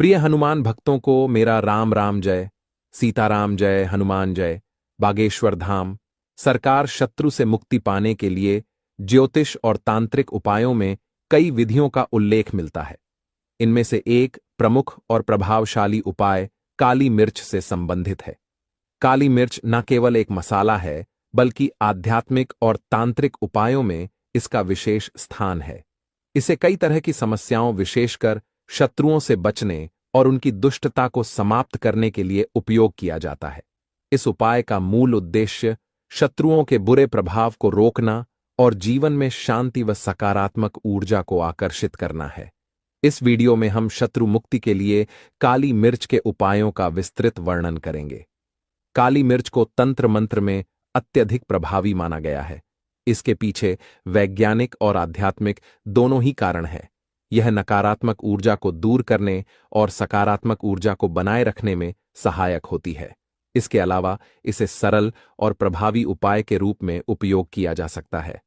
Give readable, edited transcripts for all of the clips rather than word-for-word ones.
प्रिय हनुमान भक्तों को मेरा राम राम जय, सीताराम जय, हनुमान जय। बागेश्वर धाम सरकार शत्रु से मुक्ति पाने के लिए ज्योतिष और तांत्रिक उपायों में कई विधियों का उल्लेख मिलता है। इनमें से एक प्रमुख और प्रभावशाली उपाय काली मिर्च से संबंधित है। काली मिर्च न केवल एक मसाला है, बल्कि आध्यात्मिक और तांत्रिक उपायों में इसका विशेष स्थान है। इसे कई तरह की समस्याओं, विशेषकर शत्रुओं से बचने और उनकी दुष्टता को समाप्त करने के लिए उपयोग किया जाता है। इस उपाय का मूल उद्देश्य शत्रुओं के बुरे प्रभाव को रोकना और जीवन में शांति व सकारात्मक ऊर्जा को आकर्षित करना है। इस वीडियो में हम शत्रु मुक्ति के लिए काली मिर्च के उपायों का विस्तृत वर्णन करेंगे। काली मिर्च को तंत्र मंत्र में अत्यधिक प्रभावी माना गया है। इसके पीछे वैज्ञानिक और आध्यात्मिक दोनों ही कारण हैं। यह नकारात्मक ऊर्जा को दूर करने और सकारात्मक ऊर्जा को बनाए रखने में सहायक होती है। इसके अलावा इसे सरल और प्रभावी उपाय के रूप में उपयोग किया जा सकता है।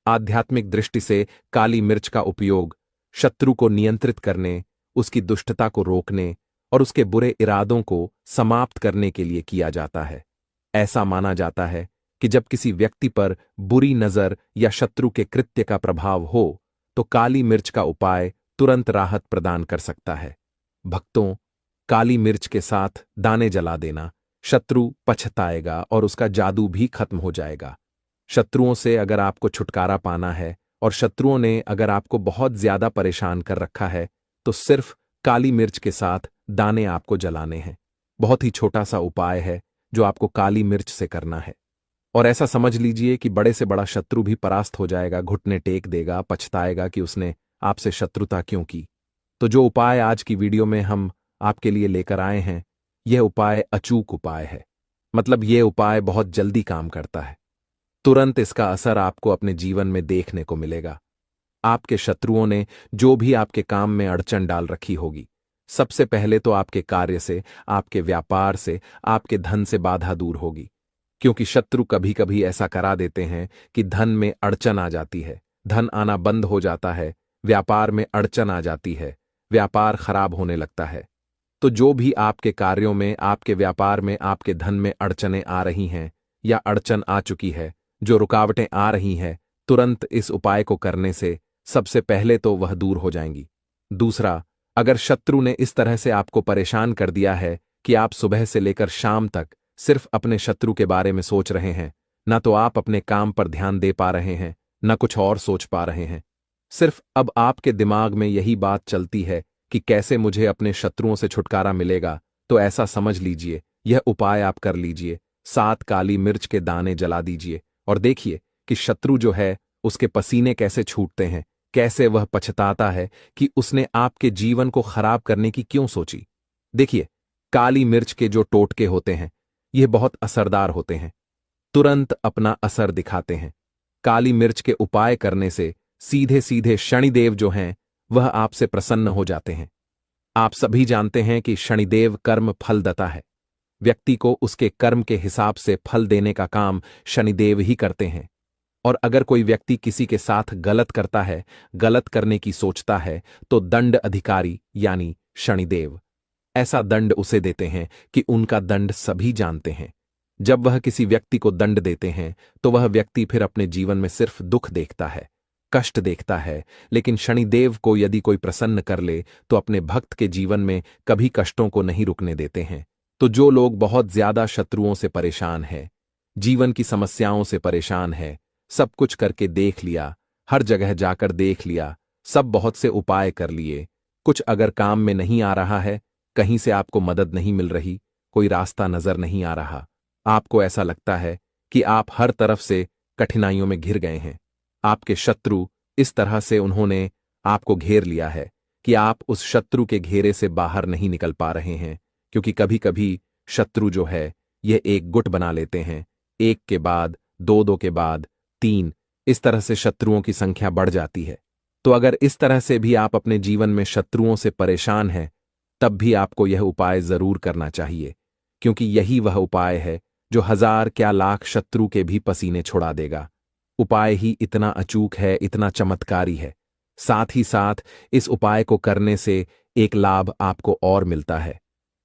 आध्यात्मिक दृष्टि से काली मिर्च का उपयोग शत्रु को नियंत्रित करने, उसकी दुष्टता को रोकने और उसके बुरे इरादों को समाप्त करने के लिए किया जाता है। ऐसा माना जाता है कि जब किसी व्यक्ति पर बुरी नजर या शत्रु के कृत्य का प्रभाव हो, तो काली मिर्च का उपाय तुरंत राहत प्रदान कर सकता है। भक्तों, काली मिर्च के साथ दाने जला देना, शत्रु पछताएगा और उसका जादू भी खत्म हो जाएगा। शत्रुओं से अगर आपको छुटकारा पाना है और शत्रुओं ने अगर आपको बहुत ज्यादा परेशान कर रखा है, तो सिर्फ काली मिर्च के साथ दाने आपको जलाने हैं। बहुत ही छोटा सा उपाय है जो आपको काली मिर्च से करना है। और ऐसा समझ लीजिए कि बड़े से बड़ा शत्रु भी परास्त हो जाएगा, घुटने टेक देगा, पछताएगा कि उसने आपसे शत्रुता क्यों की। तो जो उपाय आज की वीडियो में हम आपके लिए लेकर आए हैं, यह उपाय अचूक उपाय है। मतलब यह उपाय बहुत जल्दी काम करता है। तुरंत इसका असर आपको अपने जीवन में देखने को मिलेगा। आपके शत्रुओं ने जो भी आपके काम में अड़चन डाल रखी होगी, सबसे पहले तो आपके कार्य से, आपके व्यापार से, आपके धन से बाधा दूर होगी। क्योंकि शत्रु कभी कभी ऐसा करा देते हैं कि धन में अड़चन आ जाती है, धन आना बंद हो जाता है, व्यापार में अड़चन आ जाती है, व्यापार खराब होने लगता है। तो जो भी आपके कार्यों में, आपके व्यापार में, आपके धन में अड़चनें आ रही हैं या अड़चन आ चुकी है, जो रुकावटें आ रही हैं, तुरंत इस उपाय को करने से सबसे पहले तो वह दूर हो जाएंगी। दूसरा, अगर शत्रु ने इस तरह से आपको परेशान कर दिया है कि आप सुबह से लेकर शाम तक सिर्फ अपने शत्रु के बारे में सोच रहे हैं, न तो आप अपने काम पर ध्यान दे पा रहे हैं, न कुछ और सोच पा रहे हैं, सिर्फ अब आपके दिमाग में यही बात चलती है कि कैसे मुझे अपने शत्रुओं से छुटकारा मिलेगा, तो ऐसा समझ लीजिए यह उपाय आप कर लीजिए। 7 काली मिर्च के दाने जला दीजिए और देखिए कि शत्रु जो है उसके पसीने कैसे छूटते हैं, कैसे वह पछताता है कि उसने आपके जीवन को खराब करने की क्यों सोची। देखिए, काली मिर्च के जो टोटके होते हैं, यह बहुत असरदार होते हैं, तुरंत अपना असर दिखाते हैं। काली मिर्च के उपाय करने से सीधे सीधे शनिदेव जो हैं, वह आपसे प्रसन्न हो जाते हैं। आप सभी जानते हैं कि शनिदेव कर्म फलदाता है। व्यक्ति को उसके कर्म के हिसाब से फल देने का काम शनिदेव ही करते हैं। और अगर कोई व्यक्ति किसी के साथ गलत करता है, गलत करने की सोचता है, तो दंड अधिकारी यानी शनिदेव ऐसा दंड उसे देते हैं कि उनका दंड सभी जानते हैं। जब वह किसी व्यक्ति को दंड देते हैं, तो वह व्यक्ति फिर अपने जीवन में सिर्फ दुख देखता है, कष्ट देखता है। लेकिन शनिदेव को यदि कोई प्रसन्न कर ले, तो अपने भक्त के जीवन में कभी कष्टों को नहीं रुकने देते हैं। तो जो लोग बहुत ज्यादा शत्रुओं से परेशान हैं, जीवन की समस्याओं से परेशान है, सब कुछ करके देख लिया, हर जगह जाकर देख लिया, सब बहुत से उपाय कर लिए, कुछ अगर काम में नहीं आ रहा है, कहीं से आपको मदद नहीं मिल रही, कोई रास्ता नजर नहीं आ रहा, आपको ऐसा लगता है कि आप हर तरफ से कठिनाइयों में घिर गए हैं, आपके शत्रु इस तरह से उन्होंने आपको घेर लिया है कि आप उस शत्रु के घेरे से बाहर नहीं निकल पा रहे हैं। क्योंकि कभी कभी शत्रु जो है यह एक गुट बना लेते हैं, एक के बाद दो, दो के बाद 3, इस तरह से शत्रुओं की संख्या बढ़ जाती है। तो अगर इस तरह से भी आप अपने जीवन में शत्रुओं से परेशान हैं, तब भी आपको यह उपाय जरूर करना चाहिए। क्योंकि यही वह उपाय है जो 1000 क्या लाख शत्रु के भी पसीने छुड़ा देगा। उपाय ही इतना अचूक है, इतना चमत्कारी है। साथ ही साथ इस उपाय को करने से एक लाभ आपको और मिलता है।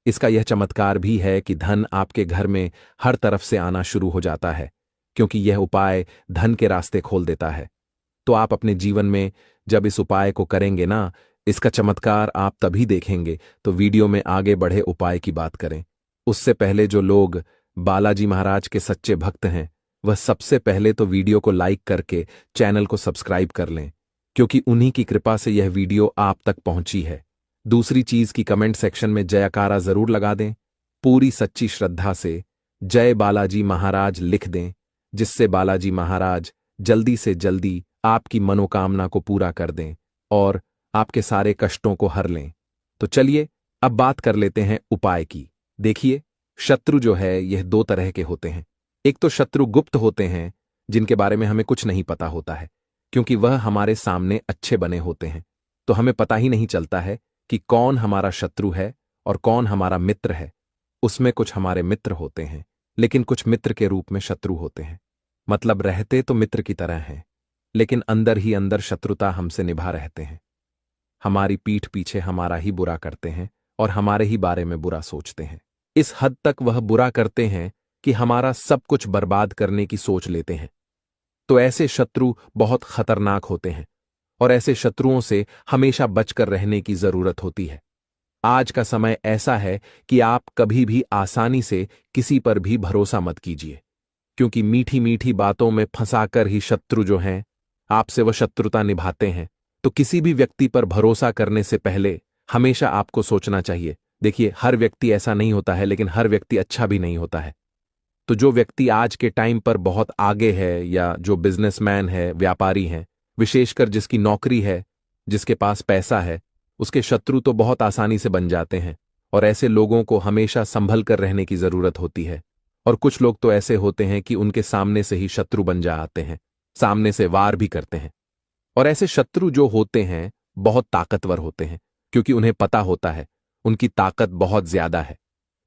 इसका यह चमत्कार भी है कि धन आपके घर में हर तरफ से आना शुरू हो जाता है, क्योंकि यह उपाय धन के रास्ते खोल देता है। तो आप अपने जीवन में जब इस उपाय को करेंगे ना, इसका चमत्कार आप तभी देखेंगे। तो वीडियो में आगे बढ़े उपाय की बात करें उससे पहले जो लोग बालाजी महाराज के सच्चे भक्त हैं, वह सबसे पहले तो वीडियो को लाइक करके चैनल को सब्सक्राइब कर लें, क्योंकि उन्हीं की कृपा से यह वीडियो आप तक पहुंची है। दूसरी चीज की कमेंट सेक्शन में जयकारा जरूर लगा दें, पूरी सच्ची श्रद्धा से जय बालाजी महाराज लिख दें, जिससे बालाजी महाराज जल्दी से जल्दी आपकी मनोकामना को पूरा कर दें और आपके सारे कष्टों को हर लें। तो चलिए अब बात कर लेते हैं उपाय की। देखिए, शत्रु जो है यह दो तरह के होते हैं। एक तो शत्रु गुप्त होते हैं, जिनके बारे में हमें कुछ नहीं पता होता है, क्योंकि वह हमारे सामने अच्छे बने होते हैं, तो हमें पता ही नहीं चलता है कि कौन हमारा शत्रु है और कौन हमारा मित्र है। उसमें कुछ हमारे मित्र होते हैं, लेकिन कुछ मित्र के रूप में शत्रु होते हैं। मतलब रहते तो मित्र की तरह हैं, लेकिन अंदर ही अंदर शत्रुता हमसे निभा रहते हैं। हमारी पीठ पीछे हमारा ही बुरा करते हैं और हमारे ही बारे में बुरा सोचते हैं। इस हद तक वह बुरा करते हैं कि हमारा सब कुछ बर्बाद करने की सोच लेते हैं। तो ऐसे शत्रु बहुत खतरनाक होते हैं और ऐसे शत्रुओं से हमेशा बचकर रहने की जरूरत होती है। आज का समय ऐसा है कि आप कभी भी आसानी से किसी पर भी भरोसा मत कीजिए, क्योंकि मीठी मीठी बातों में फंसाकर ही शत्रु जो हैं आपसे वह शत्रुता निभाते हैं। तो किसी भी व्यक्ति पर भरोसा करने से पहले हमेशा आपको सोचना चाहिए। देखिए, हर व्यक्ति ऐसा नहीं होता है, लेकिन हर व्यक्ति अच्छा भी नहीं होता है। तो जो व्यक्ति आज के टाइम पर बहुत आगे है, या जो बिजनेसमैन है, व्यापारी है, विशेषकर जिसकी नौकरी है, जिसके पास पैसा है, उसके शत्रु तो बहुत आसानी से बन जाते हैं। और ऐसे लोगों को हमेशा संभल कर रहने की जरूरत होती है। और कुछ लोग तो ऐसे होते हैं कि उनके सामने से ही शत्रु बन जाते हैं, सामने से वार भी करते हैं। और ऐसे शत्रु जो होते हैं बहुत ताकतवर होते हैं, क्योंकि उन्हें पता होता है उनकी ताकत बहुत ज्यादा है।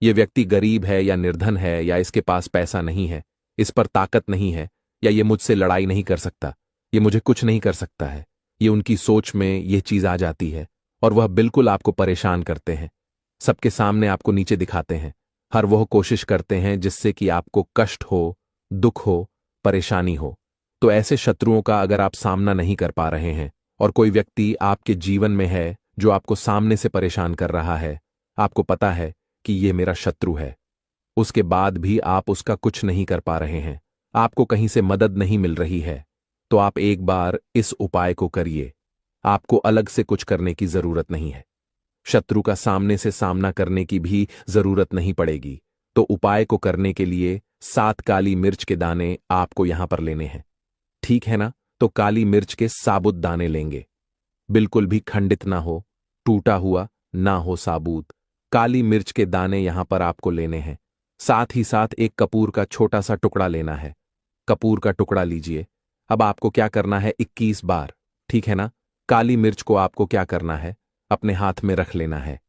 ये व्यक्ति गरीब है या निर्धन है, या इसके पास पैसा नहीं है, इस पर ताकत नहीं है, या ये मुझसे लड़ाई नहीं कर सकता, ये मुझे कुछ नहीं कर सकता है, ये उनकी सोच में ये चीज आ जाती है और वह बिल्कुल आपको परेशान करते हैं। सबके सामने आपको नीचे दिखाते हैं। हर वह कोशिश करते हैं जिससे कि आपको कष्ट हो, दुख हो, परेशानी हो। तो ऐसे शत्रुओं का अगर आप सामना नहीं कर पा रहे हैं और कोई व्यक्ति आपके जीवन में है जो आपको सामने से परेशान कर रहा है, आपको पता है कि ये मेरा शत्रु है, उसके बाद भी आप उसका कुछ नहीं कर पा रहे हैं, आपको कहीं से मदद नहीं मिल रही है, तो आप एक बार इस उपाय को करिए। आपको अलग से कुछ करने की जरूरत नहीं है। शत्रु का सामने से सामना करने की भी जरूरत नहीं पड़ेगी। तो उपाय को करने के लिए 7 काली मिर्च के दाने आपको यहां पर लेने हैं, ठीक है ना? तो काली मिर्च के साबुत दाने लेंगे, बिल्कुल भी खंडित ना हो, टूटा हुआ ना हो, साबुत काली मिर्च के दाने यहां पर आपको लेने हैं। साथ ही साथ एक कपूर का छोटा सा टुकड़ा लेना है। कपूर का टुकड़ा लीजिए। अब आपको क्या करना है, 21 बार, ठीक है ना? काली मिर्च को आपको क्या करना है, अपने हाथ में रख लेना है।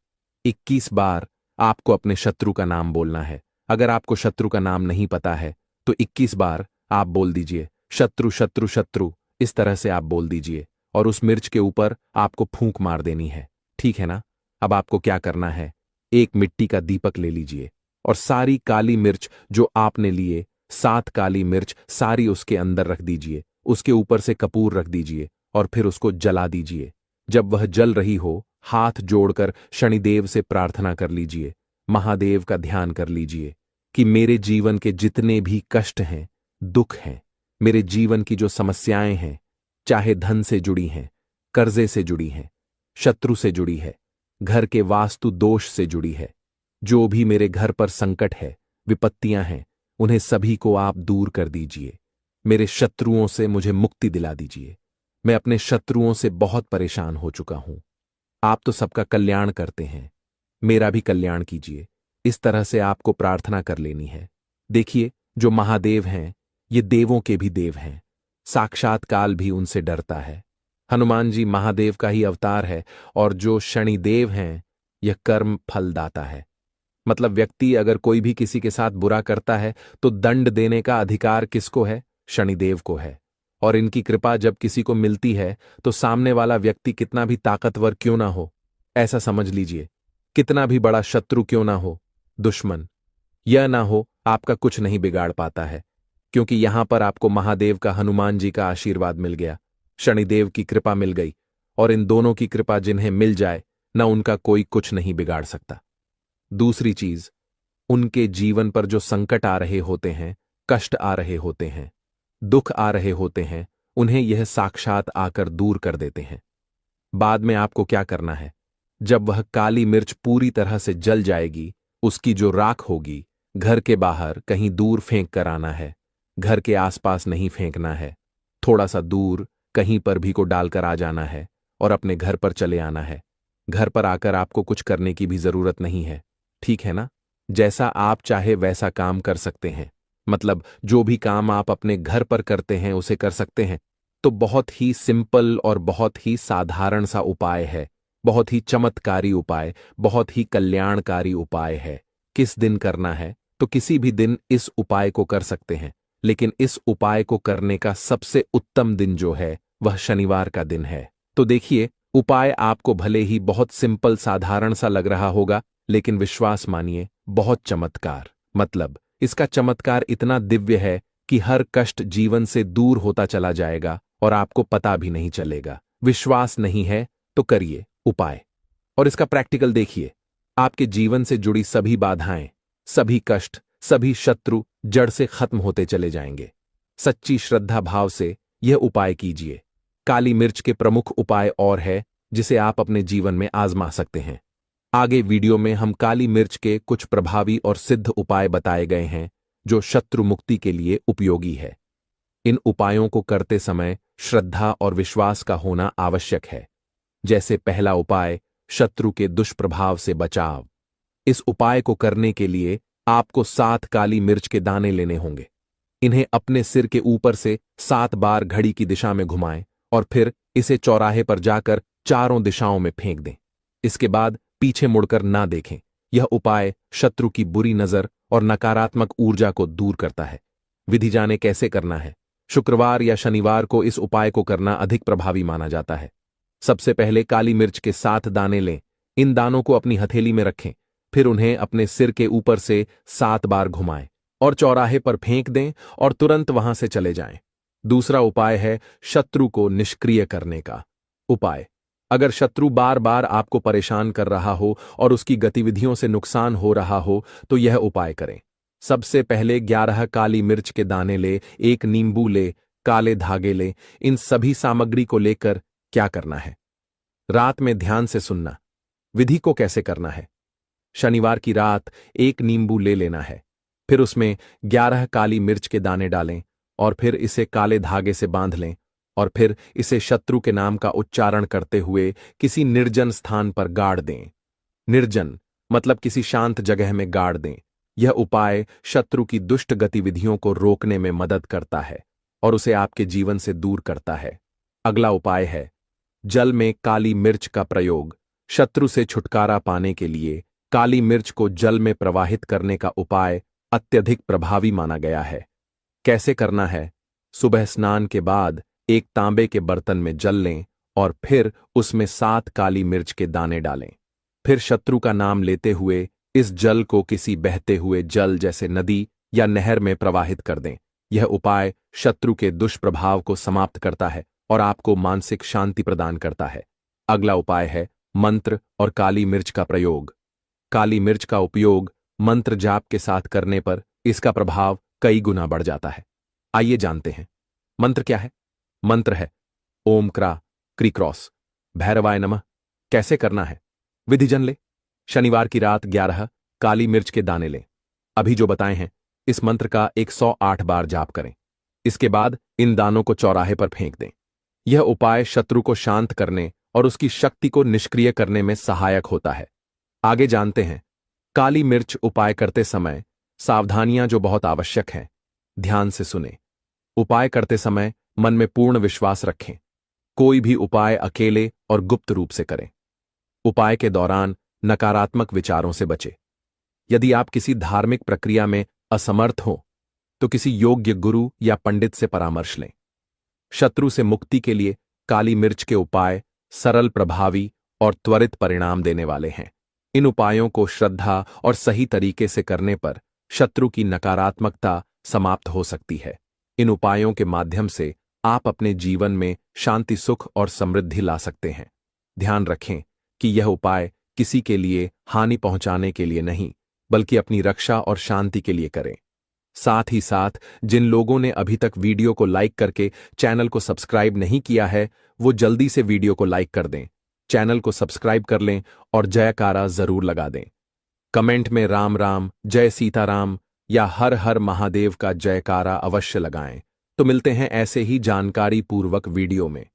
21 बार आपको अपने शत्रु का नाम बोलना है। अगर आपको शत्रु का नाम नहीं पता है तो 21 बार आप बोल दीजिए, शत्रु शत्रु शत्रु, इस तरह से आप बोल दीजिए और उस मिर्च के ऊपर आपको फूंक मार देनी है, ठीक है ना? अब आपको क्या करना है, एक मिट्टी का दीपक ले लीजिए और सारी काली मिर्च जो आपने लिए, 7 काली मिर्च सारी उसके अंदर रख दीजिए। उसके ऊपर से कपूर रख दीजिए और फिर उसको जला दीजिए। जब वह जल रही हो, हाथ जोड़कर शनिदेव से प्रार्थना कर लीजिए, महादेव का ध्यान कर लीजिए कि मेरे जीवन के जितने भी कष्ट हैं, दुख हैं, मेरे जीवन की जो समस्याएं हैं, चाहे धन से जुड़ी हैं, कर्जे से जुड़ी हैं, शत्रु से जुड़ी है, घर के वास्तु दोष से जुड़ी है, जो भी मेरे घर पर संकट है, विपत्तियां हैं, उन्हें सभी को आप दूर कर दीजिए। मेरे शत्रुओं से मुझे मुक्ति दिला दीजिए। मैं अपने शत्रुओं से बहुत परेशान हो चुका हूं। आप तो सबका कल्याण करते हैं, मेरा भी कल्याण कीजिए। इस तरह से आपको प्रार्थना कर लेनी है। देखिए, जो महादेव हैं, ये देवों के भी देव हैं। साक्षात काल भी उनसे डरता है। हनुमान जी महादेव का ही अवतार है। और जो शनिदेव हैं, यह कर्म फलदाता है। मतलब व्यक्ति अगर कोई भी किसी के साथ बुरा करता है तो दंड देने का अधिकार किसको है? शनिदेव को है। और इनकी कृपा जब किसी को मिलती है तो सामने वाला व्यक्ति कितना भी ताकतवर क्यों ना हो, ऐसा समझ लीजिए, कितना भी बड़ा शत्रु क्यों ना हो, दुश्मन यह ना हो, आपका कुछ नहीं बिगाड़ पाता है, क्योंकि यहां पर आपको महादेव का, हनुमान जी का आशीर्वाद मिल गया, शनिदेव की कृपा मिल गई, और इन दोनों की कृपा जिन्हें मिल जाए न उनका कोई कुछ नहीं बिगाड़ सकता। दूसरी चीज, उनके जीवन पर जो संकट आ रहे होते हैं, कष्ट आ रहे होते हैं, दुख आ रहे होते हैं, उन्हें यह साक्षात आकर दूर कर देते हैं। बाद में आपको क्या करना है, जब वह काली मिर्च पूरी तरह से जल जाएगी, उसकी जो राख होगी, घर के बाहर कहीं दूर फेंक कर आना है, घर के आसपास नहीं फेंकना है, थोड़ा सा दूर कहीं पर भी को डालकर आ जाना है और अपने घर पर चले आना है। घर पर आकर आपको कुछ करने की भी जरूरत नहीं है, ठीक है ना? जैसा आप चाहे वैसा काम कर सकते हैं, मतलब जो भी काम आप अपने घर पर करते हैं उसे कर सकते हैं। तो बहुत ही सिंपल और बहुत ही साधारण सा उपाय है, बहुत ही चमत्कारी उपाय, बहुत ही कल्याणकारी उपाय है। किस दिन करना है? तो किसी भी दिन इस उपाय को कर सकते हैं, लेकिन इस उपाय को करने का सबसे उत्तम दिन जो है वह शनिवार का दिन है। तो देखिए, उपाय आपको भले ही बहुत सिंपल साधारण सा लग रहा होगा, लेकिन विश्वास मानिए, बहुत चमत्कार, मतलब इसका चमत्कार इतना दिव्य है कि हर कष्ट जीवन से दूर होता चला जाएगा और आपको पता भी नहीं चलेगा। विश्वास नहीं है तो करिए उपाय, और इसका प्रैक्टिकल देखिए। आपके जीवन से जुड़ी सभी बाधाएं, सभी कष्ट, सभी शत्रु जड़ से खत्म होते चले जाएंगे। सच्ची श्रद्धा भाव से यह उपाय कीजिए। काली मिर्च के प्रमुख उपाय और है जिसे आप अपने जीवन में आजमा सकते हैं। आगे वीडियो में हम काली मिर्च के कुछ प्रभावी और सिद्ध उपाय बताए गए हैं जो शत्रु मुक्ति के लिए उपयोगी है। इन उपायों को करते समय श्रद्धा और विश्वास का होना आवश्यक है। जैसे पहला उपाय, शत्रु के दुष्प्रभाव से बचाव। इस उपाय को करने के लिए आपको 7 काली मिर्च के दाने लेने होंगे। इन्हें अपने सिर के ऊपर से 7 बार घड़ी की दिशा में घुमाएं और फिर इसे चौराहे पर जाकर चारों दिशाओं में फेंक दें। इसके बाद पीछे मुड़कर ना देखें। यह उपाय शत्रु की बुरी नजर और नकारात्मक ऊर्जा को दूर करता है। विधि जाने कैसे करना है। शुक्रवार या शनिवार को इस उपाय को करना अधिक प्रभावी माना जाता है। सबसे पहले काली मिर्च के 7 दाने लें। इन दानों को अपनी हथेली में रखें, फिर उन्हें अपने सिर के ऊपर से 7 बार घुमाएं और चौराहे पर फेंक दें और तुरंत वहां से चले जाएं। दूसरा उपाय है शत्रु को निष्क्रिय करने का उपाय। अगर शत्रु बार बार आपको परेशान कर रहा हो और उसकी गतिविधियों से नुकसान हो रहा हो तो यह उपाय करें। सबसे पहले 11 काली मिर्च के दाने ले, 1 नींबू ले, काले धागे ले। इन सभी सामग्री को लेकर क्या करना है, रात में ध्यान से सुनना। विधि को कैसे करना है। शनिवार की रात 1 नींबू ले लेना है, फिर उसमें 11 काली मिर्च के दाने डालें और फिर इसे काले धागे से बांध लें और फिर इसे शत्रु के नाम का उच्चारण करते हुए किसी निर्जन स्थान पर गाड़ दें। निर्जन मतलब किसी शांत जगह में गाड़ दें। यह उपाय शत्रु की दुष्ट गतिविधियों को रोकने में मदद करता है और उसे आपके जीवन से दूर करता है। अगला उपाय है जल में काली मिर्च का प्रयोग। शत्रु से छुटकारा पाने के लिए काली मिर्च को जल में प्रवाहित करने का उपाय अत्यधिक प्रभावी माना गया है। कैसे करना है। सुबह स्नान के बाद एक तांबे के बर्तन में जल लें और फिर उसमें 7 काली मिर्च के दाने डालें। फिर शत्रु का नाम लेते हुए इस जल को किसी बहते हुए जल जैसे नदी या नहर में प्रवाहित कर दें। यह उपाय शत्रु के दुष्प्रभाव को समाप्त करता है और आपको मानसिक शांति प्रदान करता है। अगला उपाय है मंत्र और काली मिर्च का प्रयोग। काली मिर्च का उपयोग मंत्र जाप के साथ करने पर इसका प्रभाव कई गुना बढ़ जाता है। आइए जानते हैं मंत्र क्या है। मंत्र है ओम क्रा क्री क्रॉस भैरवाय नमः। कैसे करना है। विधि जन ले। शनिवार की रात 11 काली मिर्च के दाने लें। अभी जो बताए हैं इस मंत्र का 108 बार जाप करें। इसके बाद इन दानों को चौराहे पर फेंक दें। यह उपाय शत्रु को शांत करने और उसकी शक्ति को निष्क्रिय करने में सहायक होता है। आगे जानते हैं काली मिर्च उपाय करते समय सावधानियां जो बहुत आवश्यक हैं। ध्यान से सुने। उपाय करते समय मन में पूर्ण विश्वास रखें। कोई भी उपाय अकेले और गुप्त रूप से करें। उपाय के दौरान नकारात्मक विचारों से बचें। यदि आप किसी धार्मिक प्रक्रिया में असमर्थ हो तो किसी योग्य गुरु या पंडित से परामर्श लें। शत्रु से मुक्ति के लिए काली मिर्च के उपाय सरल, प्रभावी और त्वरित परिणाम देने वाले हैं। इन उपायों को श्रद्धा और सही तरीके से करने पर शत्रु की नकारात्मकता समाप्त हो सकती है। इन उपायों के माध्यम से आप अपने जीवन में शांति, सुख और समृद्धि ला सकते हैं। ध्यान रखें कि यह उपाय किसी के लिए हानि पहुंचाने के लिए नहीं, बल्कि अपनी रक्षा और शांति के लिए करें। साथ ही साथ जिन लोगों ने अभी तक वीडियो को लाइक करके चैनल को सब्सक्राइब नहीं किया है, वो जल्दी से वीडियो को लाइक कर दें, चैनल को सब्सक्राइब कर लें और जयकारा जरूर लगा दें। कमेंट में राम राम, जय सीताराम या हर हर महादेव का जयकारा अवश्य लगाएं। तो मिलते हैं ऐसे ही जानकारी पूर्वक वीडियो में।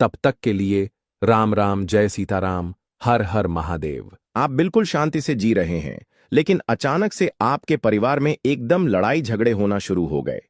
तब तक के लिए राम राम, जय सीताराम, हर हर महादेव। आप बिल्कुल शांति से जी रहे हैं, लेकिन अचानक से आपके परिवार में एकदम लड़ाई झगड़े होना शुरू हो गए।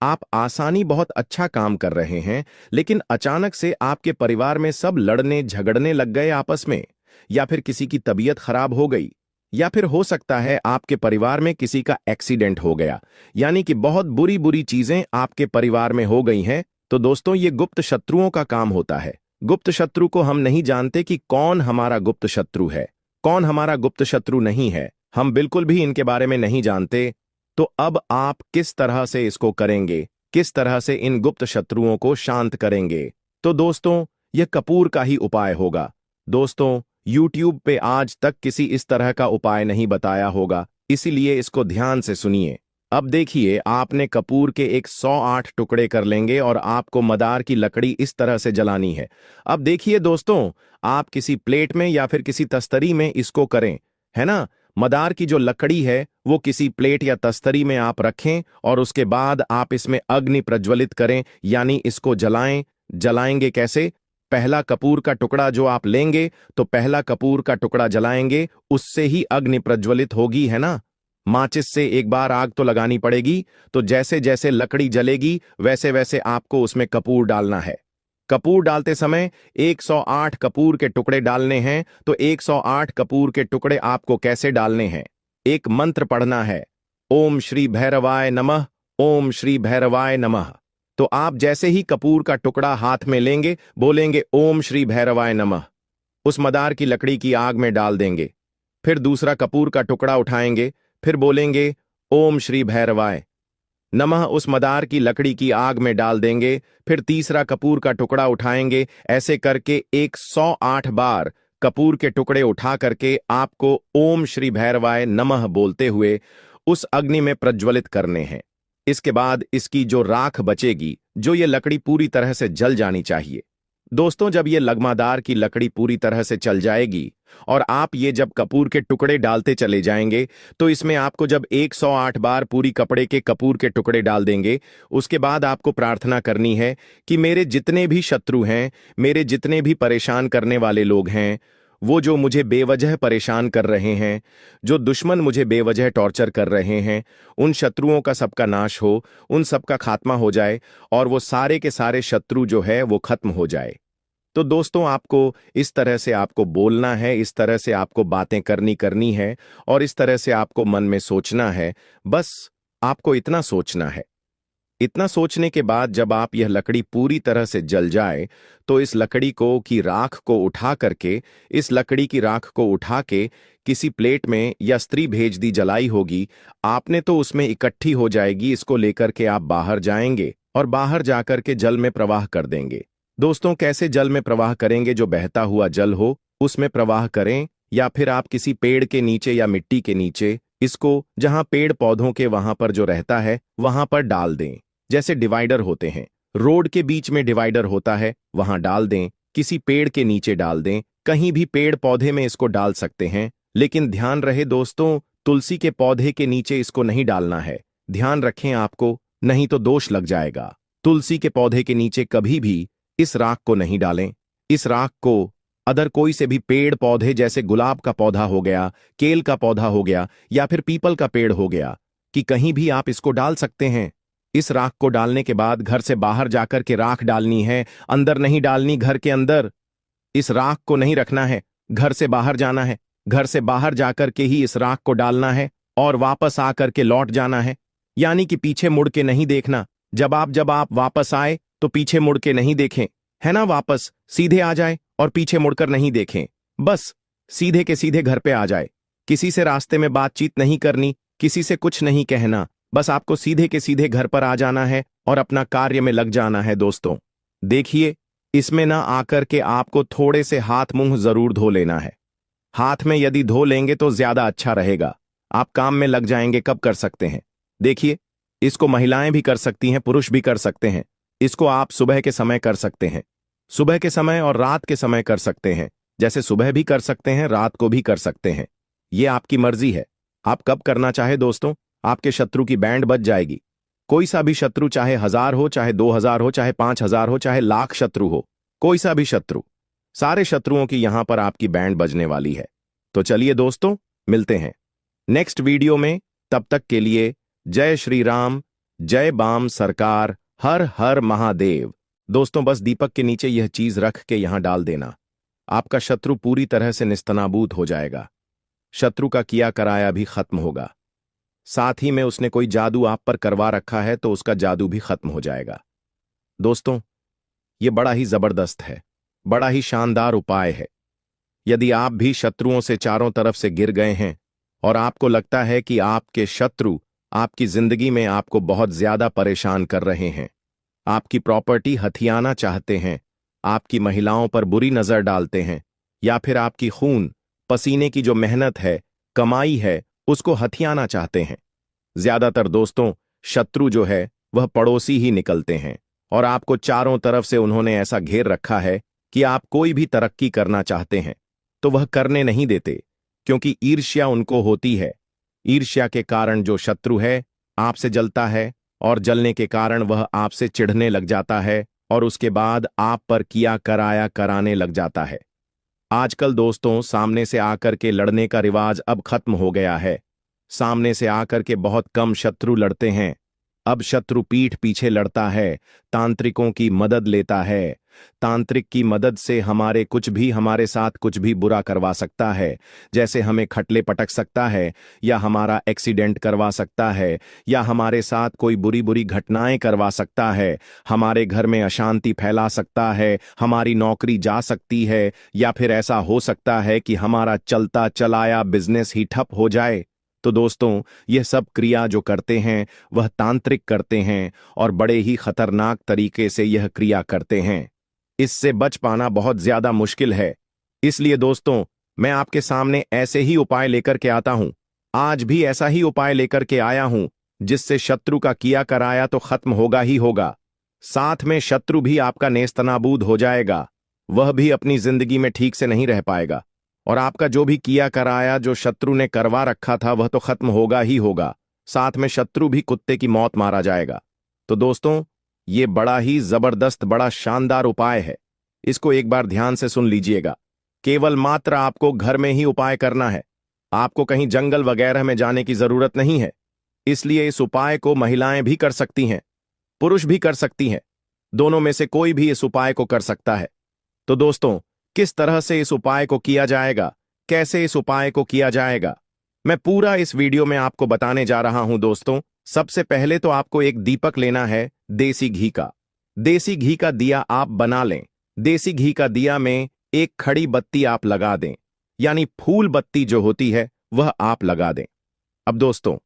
आप आसानी बहुत अच्छा काम कर रहे हैं, लेकिन अचानक से आपके परिवार में सब लड़ने झगड़ने लग गए आपस में, या फिर किसी की तबीयत खराब हो गई, या फिर हो सकता है आपके परिवार में किसी का एक्सीडेंट हो गया, यानी कि बहुत बुरी बुरी चीजें आपके परिवार में हो गई हैं। तो दोस्तों, ये गुप्त शत्रुओं का काम होता है। गुप्त शत्रु को हम नहीं जानते कि कौन हमारा गुप्त शत्रु है, कौन हमारा गुप्त शत्रु नहीं है। हम बिल्कुल भी इनके बारे में नहीं जानते। तो अब आप किस तरह से इसको करेंगे, किस तरह से इन गुप्त शत्रुओं को शांत करेंगे? तो दोस्तों, यह कपूर का ही उपाय होगा। दोस्तों, YouTube पे आज तक किसी इस तरह का उपाय नहीं बताया होगा, इसीलिए इसको ध्यान से सुनिए। अब देखिए, आपने कपूर के 108 टुकड़े कर लेंगे और आपको मदार की लकड़ी इस तरह से जलानी है। अब देखिए दोस्तों, आप किसी प्लेट में या फिर किसी तस्तरी में इसको करें, है ना। मदार की जो लकड़ी है वो किसी प्लेट या तस्तरी में आप रखें और उसके बाद आप इसमें अग्नि प्रज्वलित करें, यानी इसको जलाएं। जलाएंगे कैसे? पहला कपूर का टुकड़ा जो आप लेंगे, तो पहला कपूर का टुकड़ा जलाएंगे, उससे ही अग्नि प्रज्वलित होगी, है ना। माचिस से एक बार आग तो लगानी पड़ेगी, तो जैसे जैसे लकड़ी जलेगी वैसे वैसे आपको उसमें कपूर डालना है। कपूर डालते समय 108 कपूर के टुकड़े डालने हैं। तो 108 कपूर के टुकड़े आपको कैसे डालने हैं? एक मंत्र पढ़ना है, ओम श्री भैरवाय नमः, ओम श्री भैरवाय नमः। तो आप जैसे ही कपूर का टुकड़ा हाथ में लेंगे, बोलेंगे ओम श्री भैरवाय नमः, उस मदार की लकड़ी की आग में डाल देंगे। फिर दूसरा कपूर का टुकड़ा उठाएंगे, फिर बोलेंगे ओम श्री भैरवाय नमः, उस मदार की लकड़ी की आग में डाल देंगे। फिर तीसरा कपूर का टुकड़ा उठाएंगे। ऐसे करके 108 बार कपूर के टुकड़े उठा करके आपको ओम श्री भैरवाय नमः बोलते हुए उस अग्नि में प्रज्वलित करने हैं। इसके बाद इसकी जो राख बचेगी, जो ये लकड़ी पूरी तरह से जल जानी चाहिए। दोस्तों, जब ये लगमादार की लकड़ी पूरी तरह से चल जाएगी और आप ये जब कपूर के टुकड़े डालते चले जाएंगे, तो इसमें आपको जब 108 बार पूरी कपड़े के कपूर के टुकड़े डाल देंगे, उसके बाद आपको प्रार्थना करनी है कि मेरे जितने भी शत्रु हैं, मेरे जितने भी परेशान करने वाले लोग हैं, वो जो मुझे बेवजह परेशान कर रहे हैं, जो दुश्मन मुझे बेवजह टॉर्चर कर रहे हैं, उन शत्रुओं का सबका नाश हो, उन सबका खात्मा हो जाए और वो सारे के सारे शत्रु जो है वो खत्म हो जाए। तो दोस्तों, आपको इस तरह से आपको बोलना है, इस तरह से आपको बातें करनी है और इस तरह से आपको मन में सोचना है। बस आपको इतना सोचना है। इतना सोचने के बाद जब आप यह लकड़ी पूरी तरह से जल जाए, तो इस लकड़ी को की राख को उठा करके, इस लकड़ी की राख को उठा के किसी प्लेट में या स्त्री भेज दी जलाई होगी, आपने तो उसमें इकट्ठी हो जाएगी। इसको लेकर के आप बाहर जाएंगे और बाहर जाकर के जल में प्रवाह कर देंगे। दोस्तों, कैसे जल में प्रवाह करेंगे? जो बहता हुआ जल हो उसमें प्रवाह करें, या फिर आप किसी पेड़ के नीचे या मिट्टी के नीचे इसको, जहां पेड़ पौधों के वहां पर जो रहता है वहां पर डाल दें। जैसे डिवाइडर होते हैं, रोड के बीच में डिवाइडर होता है, वहां डाल दें, किसी पेड़ के नीचे डाल दें, कहीं भी पेड़ पौधे में इसको डाल सकते हैं। लेकिन ध्यान रहे दोस्तों, तुलसी के पौधे के नीचे इसको नहीं डालना है। ध्यान रखें आपको, नहीं तो दोष लग जाएगा। तुलसी के पौधे के नीचे कभी भी इस राख को नहीं डालें। इस राख को अदर कोई से भी पेड़ पौधे, जैसे गुलाब का पौधा हो गया, केल का पौधा हो गया या फिर पीपल का पेड़ हो गया, कि कहीं भी आप इसको डाल सकते हैं। इस राख को डालने के बाद घर से बाहर जाकर के राख डालनी है, अंदर नहीं डालनी। घर के अंदर इस राख को नहीं रखना है, घर से बाहर जाना है। घर से बाहर जाकर के ही इस राख को डालना है और वापस आकर के लौट जाना है, यानी कि पीछे मुड़ के नहीं देखना। जब आप वापस आए तो पीछे मुड़ के नहीं देखें, है ना। वापस सीधे आ जाए और पीछे मुड़कर नहीं देखें। बस सीधे के सीधे घर पे आ जाए। किसी से रास्ते में बातचीत नहीं करनी, किसी से कुछ नहीं कहना। बस आपको सीधे के सीधे घर पर आ जाना है और अपना कार्य में लग जाना है दोस्तों। देखिए, इसमें ना आकर के आपको थोड़े से हाथ मुंह जरूर धो लेना है। हाथ में यदि धो लेंगे तो ज्यादा अच्छा रहेगा। आप काम में लग जाएंगे। कब कर सकते हैं? देखिए, इसको महिलाएं भी कर सकती हैं, पुरुष भी कर सकते हैं। इसको आप सुबह के समय कर सकते हैं। सुबह के समय और रात के समय कर सकते हैं। जैसे सुबह भी कर सकते हैं, रात को भी कर सकते हैं। ये आपकी मर्जी है, आप कब करना चाहे दोस्तों। आपके शत्रु की बैंड बज जाएगी। कोई सा भी शत्रु, चाहे 1000 हो, चाहे 2000 हो, चाहे 5000 हो, चाहे लाख शत्रु हो, कोई सा भी शत्रु, सारे शत्रुओं की यहां पर आपकी बैंड बजने वाली है। तो चलिए दोस्तों, मिलते हैं नेक्स्ट वीडियो में। तब तक के लिए जय श्री राम, जय बाम सरकार, हर हर महादेव। दोस्तों, बस दीपक के नीचे यह चीज रख के यहां डाल देना। आपका शत्रु पूरी तरह से निस्तनाबूद हो जाएगा। शत्रु का किया कराया भी खत्म होगा। साथ ही में उसने कोई जादू आप पर करवा रखा है तो उसका जादू भी खत्म हो जाएगा। दोस्तों, यह बड़ा ही जबरदस्त है, बड़ा ही शानदार उपाय है। यदि आप भी शत्रुओं से चारों तरफ से गिर गए हैं और आपको लगता है कि आपके शत्रु आपकी जिंदगी में आपको बहुत ज्यादा परेशान कर रहे हैं, आपकी प्रॉपर्टी हथियाना चाहते हैं, आपकी महिलाओं पर बुरी नजर डालते हैं, या फिर आपकी खून पसीने की जो मेहनत है, कमाई है, उसको हथियाना चाहते हैं। ज्यादातर दोस्तों, शत्रु जो है वह पड़ोसी ही निकलते हैं और आपको चारों तरफ से उन्होंने ऐसा घेर रखा है कि आप कोई भी तरक्की करना चाहते हैं तो वह करने नहीं देते, क्योंकि ईर्ष्या उनको होती है। ईर्ष्या के कारण जो शत्रु है आपसे जलता है और जलने के कारण वह आपसे चिढ़ने लग जाता है और उसके बाद आप पर किया कराया कराने लग जाता है। आजकल दोस्तों, सामने से आकर के लड़ने का रिवाज अब खत्म हो गया है। सामने से आकर के बहुत कम शत्रु लड़ते हैं। अब शत्रु पीठ पीछे लड़ता है, तांत्रिकों की मदद लेता है। तांत्रिक की मदद से हमारे साथ कुछ भी बुरा करवा सकता है। जैसे हमें खटले पटक सकता है, या हमारा एक्सीडेंट करवा सकता है, या हमारे साथ कोई बुरी बुरी घटनाएं करवा सकता है, हमारे घर में अशांति फैला सकता है, हमारी नौकरी जा सकती है, या फिर ऐसा हो सकता है कि हमारा चलता चलाया बिजनेस ही ठप हो जाए। तो दोस्तों, यह सब क्रिया जो करते हैं वह तांत्रिक करते हैं और बड़े ही खतरनाक तरीके से यह क्रिया करते हैं। इससे बच पाना बहुत ज्यादा मुश्किल है। इसलिए दोस्तों, मैं आपके सामने ऐसे ही उपाय लेकर के आता हूं। आज भी ऐसा ही उपाय लेकर के आया हूं, जिससे शत्रु का किया कराया तो खत्म होगा ही होगा, साथ में शत्रु भी आपका नेस्तनाबूद हो जाएगा। वह भी अपनी जिंदगी में ठीक से नहीं रह पाएगा और आपका जो भी किया कराया जो शत्रु ने करवा रखा था वह तो खत्म होगा ही होगा, साथ में शत्रु भी कुत्ते की मौत मारा जाएगा। तो दोस्तों, ये बड़ा ही जबरदस्त, बड़ा शानदार उपाय है। इसको एक बार ध्यान से सुन लीजिएगा। केवल मात्र आपको घर में ही उपाय करना है। आपको कहीं जंगल वगैरह में जाने की जरूरत नहीं है। इसलिए इस उपाय को महिलाएं भी कर सकती हैं, पुरुष भी कर सकती हैं। दोनों में से कोई भी इस उपाय को कर सकता है। तो दोस्तों, किस तरह से इस उपाय को किया जाएगा, कैसे इस उपाय को किया जाएगा, मैं पूरा इस वीडियो में आपको बताने जा रहा हूं दोस्तों। सबसे पहले तो आपको एक दीपक लेना है देसी घी का। देसी घी का दिया आप बना लें। देसी घी का दिया में एक खड़ी बत्ती आप लगा दें, यानी फूल बत्ती जो होती है वह आप लगा दें। अब दोस्तों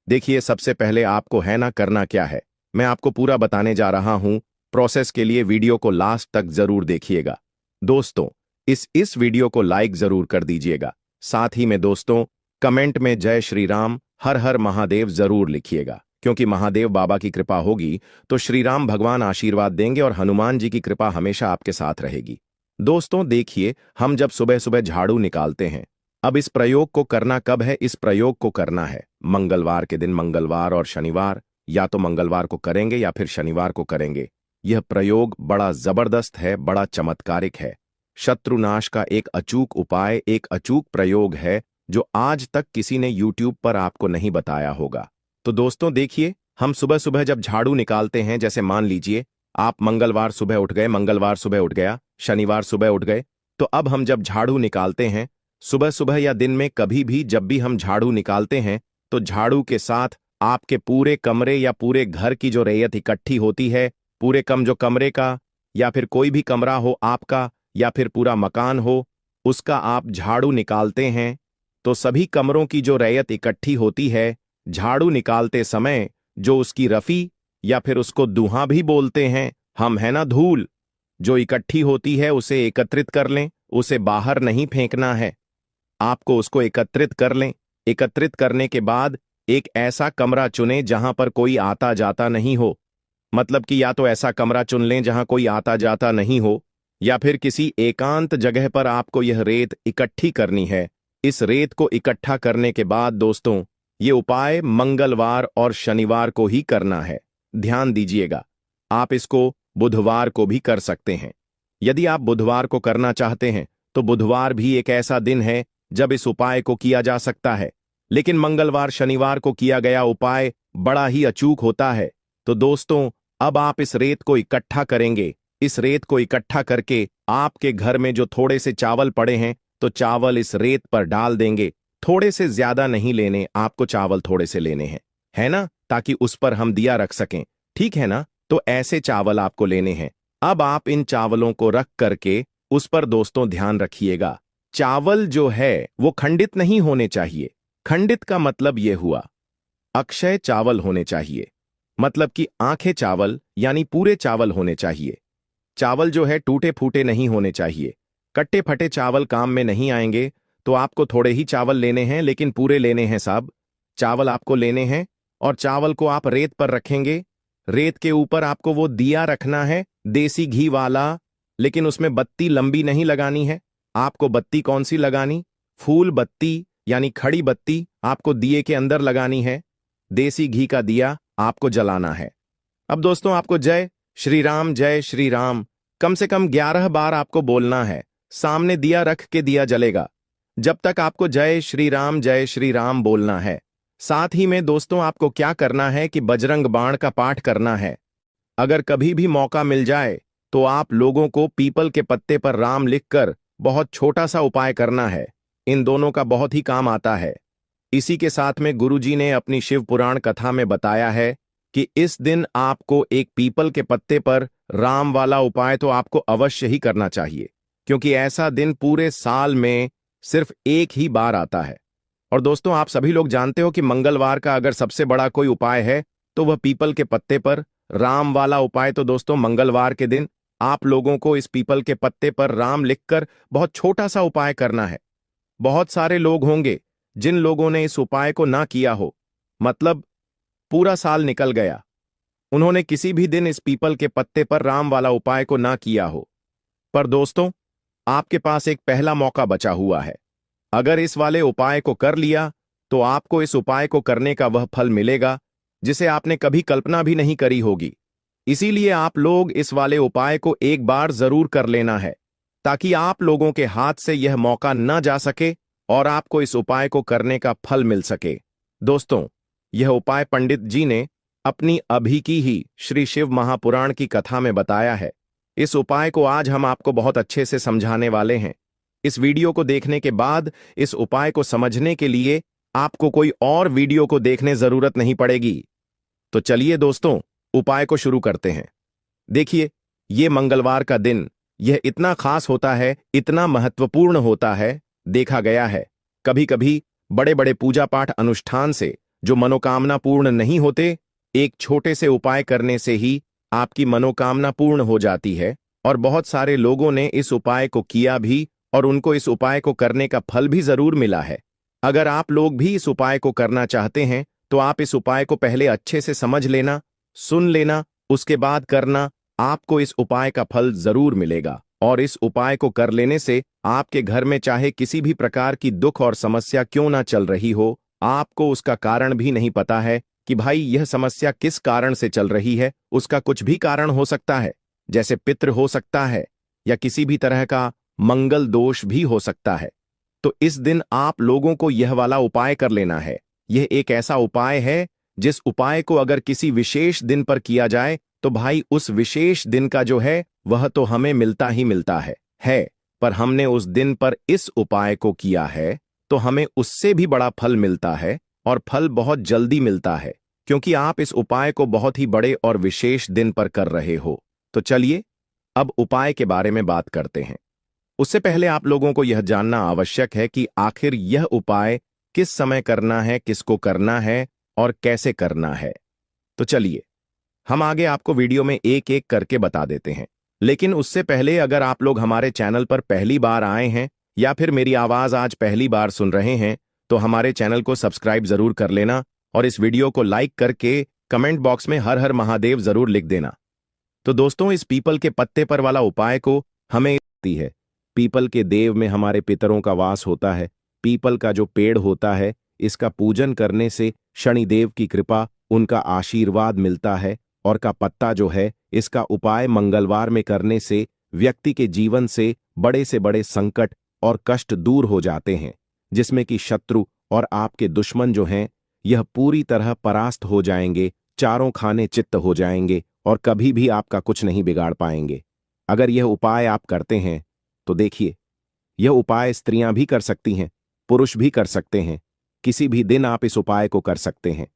देखिए, सबसे पहले आपको है ना करना क्या है, मैं आपको पूरा बताने जा रहा हूं। प्रोसेस के लिए वीडियो को लास्ट तक जरूर देखिएगा। दोस्तों, इस वीडियो को लाइक जरूर कर दीजिएगा। साथ ही में दोस्तों, कमेंट में जय श्री राम, हर हर महादेव जरूर लिखिएगा, क्योंकि महादेव बाबा की कृपा होगी तो श्री राम भगवान आशीर्वाद देंगे और हनुमान जी की कृपा हमेशा आपके साथ रहेगी। दोस्तों देखिए, हम जब सुबह सुबह झाड़ू निकालते हैं, अब इस प्रयोग को करना कब है? इस प्रयोग को करना है मंगलवार के दिन, मंगलवार और शनिवार। या तो मंगलवार को करेंगे या फिर शनिवार को करेंगे। यह प्रयोग बड़ा जबरदस्त है, बड़ा चमत्कारिक है। शत्रुनाश का एक अचूक उपाय, एक अचूक प्रयोग है जो आज तक किसी ने YouTube पर आपको नहीं बताया होगा। तो दोस्तों देखिए, हम सुबह सुबह जब झाड़ू निकालते हैं, जैसे मान लीजिए आप मंगलवार सुबह उठ गए, मंगलवार सुबह उठ गया, शनिवार सुबह उठ गए, तो अब हम जब झाड़ू निकालते हैं सुबह सुबह या दिन में कभी भी, जब भी हम झाड़ू निकालते हैं तो झाड़ू के साथ आपके पूरे कमरे या पूरे घर की जो रैयत इकट्ठी होती है, पूरे जो कमरे का या फिर कोई भी कमरा हो आपका, या फिर पूरा मकान हो, उसका आप झाड़ू निकालते हैं तो सभी कमरों की जो रैयत इकट्ठी होती है, झाड़ू निकालते समय जो उसकी रफी या फिर उसको दूहा भी बोलते हैं हम, है ना, धूल जो इकट्ठी होती है उसे एकत्रित कर लें, उसे बाहर नहीं फेंकना है। आपको उसको एकत्रित कर लें। एकत्रित करने के बाद एक ऐसा कमरा चुनें जहां पर कोई आता जाता नहीं हो। मतलब कि या तो ऐसा कमरा चुन लें जहां कोई आता जाता नहीं हो, या फिर किसी एकांत जगह पर आपको यह रेत इकट्ठी करनी है। इस रेत को इकट्ठा करने के बाद दोस्तों, ये उपाय मंगलवार और शनिवार को ही करना है। ध्यान दीजिएगा, आप इसको बुधवार को भी कर सकते हैं। यदि आप बुधवार को करना चाहते हैं तो बुधवार भी एक ऐसा दिन है जब इस उपाय को किया जा सकता है, लेकिन मंगलवार शनिवार को किया गया उपाय बड़ा ही अचूक होता है। तो दोस्तों, अब आप इस रेत को इकट्ठा करेंगे। इस रेत को इकट्ठा करके आपके घर में जो थोड़े से चावल पड़े हैं तो चावल इस रेत पर डाल देंगे। थोड़े से ज्यादा नहीं लेने, आपको चावल थोड़े से लेने हैं, है ना, ताकि उस पर हम दिया रख सकें। ठीक है ना? तो ऐसे चावल आपको लेने हैं। अब आप इन चावलों को रख करके उस पर दोस्तों ध्यान रखिएगा, चावल जो है वो खंडित नहीं होने चाहिए। खंडित का मतलब यह हुआ अक्षय चावल होने चाहिए, मतलब कि आंखें चावल यानी पूरे चावल होने चाहिए। चावल जो है टूटे फूटे नहीं होने चाहिए। कट्टे फटे चावल काम में नहीं आएंगे। तो आपको थोड़े ही चावल लेने हैं, लेकिन पूरे लेने हैं साहब। चावल आपको लेने हैं और चावल को आप रेत पर रखेंगे। रेत के ऊपर आपको वो दिया रखना है, देसी घी वाला, लेकिन उसमें बत्ती लंबी नहीं लगानी है। आपको बत्ती कौन सी लगानी? फूल बत्ती यानी खड़ी बत्ती आपको दिए के अंदर लगानी है। देसी घी का दिया आपको जलाना है। अब दोस्तों, आपको जय श्री राम कम से कम 11 बार आपको बोलना है। सामने दिया रख के दिया जलेगा जब तक आपको जय श्री राम बोलना है। साथ ही में दोस्तों, आपको क्या करना है कि बजरंग बाण का पाठ करना है। अगर कभी भी मौका मिल जाए तो आप लोगों को पीपल के पत्ते पर राम लिखकर बहुत छोटा सा उपाय करना है। इन दोनों का बहुत ही काम आता है। इसी के साथ में गुरुजी ने अपनी शिव पुराण कथा में बताया है कि इस दिन आपको एक पीपल के पत्ते पर राम वाला उपाय तो आपको अवश्य ही करना चाहिए, क्योंकि ऐसा दिन पूरे साल में सिर्फ एक ही बार आता है। और दोस्तों, आप सभी लोग जानते हो कि मंगलवार का अगर सबसे बड़ा कोई उपाय है तो वह पीपल के पत्ते पर राम वाला उपाय। तो दोस्तों, मंगलवार के दिन आप लोगों को इस पीपल के पत्ते पर राम लिखकर बहुत छोटा सा उपाय करना है। बहुत सारे लोग होंगे जिन लोगों ने इस उपाय को ना किया हो, मतलब पूरा साल निकल गया, उन्होंने किसी भी दिन इस पीपल के पत्ते पर राम वाला उपाय को ना किया हो। पर दोस्तों, आपके पास एक पहला मौका बचा हुआ है। अगर इस वाले उपाय को कर लिया तो आपको इस उपाय को करने का वह फल मिलेगा जिसे आपने कभी कल्पना भी नहीं करी होगी। इसीलिए आप लोग इस वाले उपाय को एक बार जरूर कर लेना है, ताकि आप लोगों के हाथ से यह मौका न जा सके और आपको इस उपाय को करने का फल मिल सके। दोस्तों, यह उपाय पंडित जी ने अपनी अभी की ही श्री शिव महापुराण की कथा में बताया है। इस उपाय को आज हम आपको बहुत अच्छे से समझाने वाले हैं। इस वीडियो को देखने के बाद इस उपाय को समझने के लिए आपको कोई और वीडियो को देखने जरूरत नहीं पड़ेगी। तो चलिए दोस्तों, उपाय को शुरू करते हैं। देखिए, ये मंगलवार का दिन यह इतना खास होता है, इतना महत्वपूर्ण होता है। देखा गया है कभी कभी बड़े बड़े पूजा पाठ अनुष्ठान से जो मनोकामना पूर्ण नहीं होते, एक छोटे से उपाय करने से ही आपकी मनोकामना पूर्ण हो जाती है। और बहुत सारे लोगों ने इस उपाय को किया भी और उनको इस उपाय को करने का फल भी जरूर मिला है। अगर आप लोग भी इस उपाय को करना चाहते हैं तो आप इस उपाय को पहले अच्छे से समझ लेना, सुन लेना, उसके बाद करना। आपको इस उपाय का फल जरूर मिलेगा। और इस उपाय को कर लेने से आपके घर में चाहे किसी भी प्रकार की दुख और समस्या क्यों ना चल रही हो, आपको उसका कारण भी नहीं पता है कि भाई यह समस्या किस कारण से चल रही है। उसका कुछ भी कारण हो सकता है, जैसे पितृ हो सकता है या किसी भी तरह का मंगल दोष भी हो सकता है। तो इस दिन आप लोगों को यह वाला उपाय कर लेना है। यह एक ऐसा उपाय है जिस उपाय को अगर किसी विशेष दिन पर किया जाए तो भाई उस विशेष दिन का जो है वह तो हमें मिलता ही मिलता है। पर हमने उस दिन पर इस उपाय को किया है तो हमें उससे भी बड़ा फल मिलता है, और फल बहुत जल्दी मिलता है, क्योंकि आप इस उपाय को बहुत ही बड़े और विशेष दिन पर कर रहे हो। तो चलिए अब उपाय के बारे में बात करते हैं। उससे पहले आप लोगों को यह जानना आवश्यक है कि आखिर यह उपाय किस समय करना है, किसको करना है और कैसे करना है। तो चलिए हम आगे आपको वीडियो में एक एक करके बता देते हैं। लेकिन उससे पहले अगर आप लोग हमारे चैनल पर पहली बार आए हैं या फिर मेरी आवाज आज पहली बार सुन रहे हैं तो हमारे चैनल को सब्सक्राइब जरूर कर लेना और इस वीडियो को लाइक करके कमेंट बॉक्स में हर हर महादेव जरूर लिख देना। तो दोस्तों, इस पीपल के पत्ते पर वाला उपाय को हमें आती है। पीपल के देव में हमारे पितरों का वास होता है। पीपल का जो पेड़ होता है, इसका पूजन करने से शनिदेव की कृपा, उनका आशीर्वाद मिलता है। और का पत्ता जो है, इसका उपाय मंगलवार में करने से व्यक्ति के जीवन से बड़े संकट और कष्ट दूर हो जाते हैं, जिसमें कि शत्रु और आपके दुश्मन जो हैं यह पूरी तरह परास्त हो जाएंगे, चारों खाने चित्त हो जाएंगे और कभी भी आपका कुछ नहीं बिगाड़ पाएंगे। अगर यह उपाय आप करते हैं तो देखिए, यह उपाय स्त्रियां भी कर सकती हैं, पुरुष भी कर सकते हैं। किसी भी दिन आप इस उपाय को कर सकते हैं,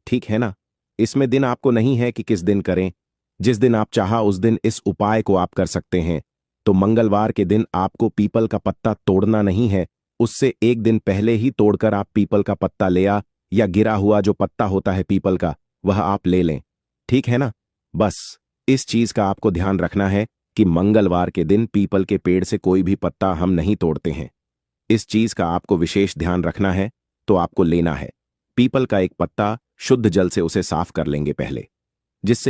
ठीक है ना। इसमें दिन आपको नहीं है कि किस दिन करें, जिस दिन आप चाहा उस दिन इस उपाय को आप कर सकते हैं। तो मंगलवार के दिन आपको पीपल का पत्ता तोड़ना नहीं है, उससे एक दिन पहले ही तोड़कर आप पीपल का पत्ता ले आ, या गिरा हुआ जो पत्ता होता है पीपल का वह आप ले लें, ठीक है ना। बस इस चीज का आपको ध्यान रखना है कि मंगलवार के दिन पीपल के पेड़ से कोई भी पत्ता हम नहीं तोड़ते हैं। इस चीज का आपको विशेष ध्यान रखना है। तो आपको लेना है पीपल का एक पत्ता, शुद्ध जल से उसे साफ कर लेंगे पहले, जिससे